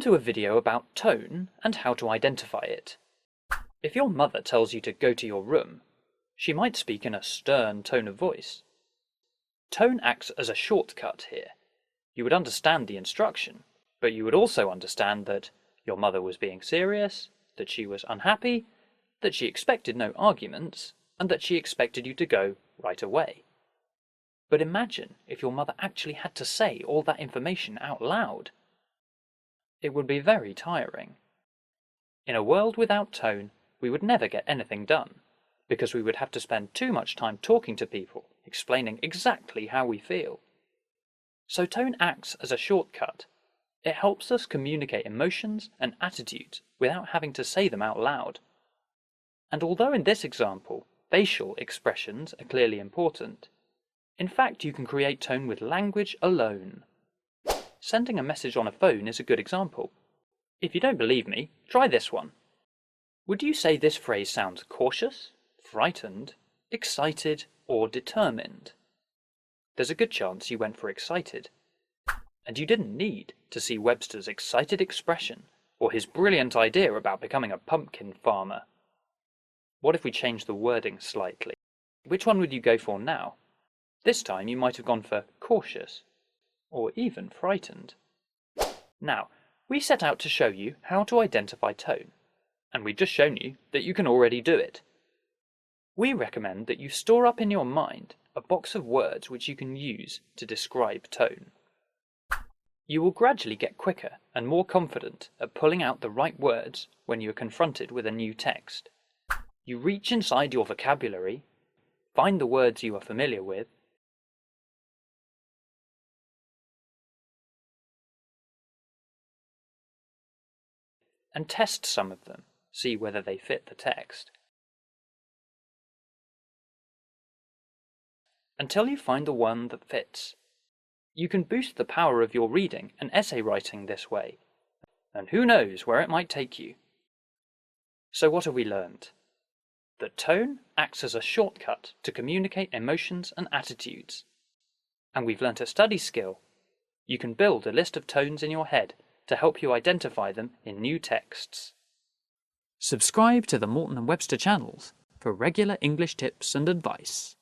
to a video about tone and how to identify it. If your mother tells you to go to your room, she might speak in a stern tone of voice. Tone acts as a shortcut here. You would understand the instruction, but you would also understand that your mother was being serious, that she was unhappy, that she expected no arguments, and that she expected you to go right away. But imagine if your mother actually had to say all that information out loud. It would be very tiring. In a world without tone, we would never get anything done, because we would have to spend too much time talking to people, explaining exactly how we feel. So tone acts as a shortcut. It helps us communicate emotions and attitudes without having to say them out loud. And although in this example, facial expressions are clearly important, in fact you can create tone with language alone. Sending a message on a phone is a good example. If you don't believe me, try this one. Would you say this phrase sounds cautious, frightened, excited, or determined? There's a good chance you went for excited. And you didn't need to see Webster's excited expression or his brilliant idea about becoming a pumpkin farmer. What if we change the wording slightly? Which one would you go for now? This time you might have gone for cautious, or even frightened. Now, we set out to show you how to identify tone, and we've just shown you that you can already do it. We recommend that you store up in your mind a box of words which you can use to describe tone. You will gradually get quicker and more confident at pulling out the right words when you are confronted with a new text. You reach inside your vocabulary, find the words you are familiar with, and test some of them, see whether they fit the text. Until you find the one that fits. You can boost the power of your reading and essay writing this way, and who knows where it might take you. So what have we learned? That tone acts as a shortcut to communicate emotions and attitudes. And we've learnt a study skill. You can build a list of tones in your head to help you identify them in new texts. Subscribe to the Morton and Webster channels for regular English tips and advice.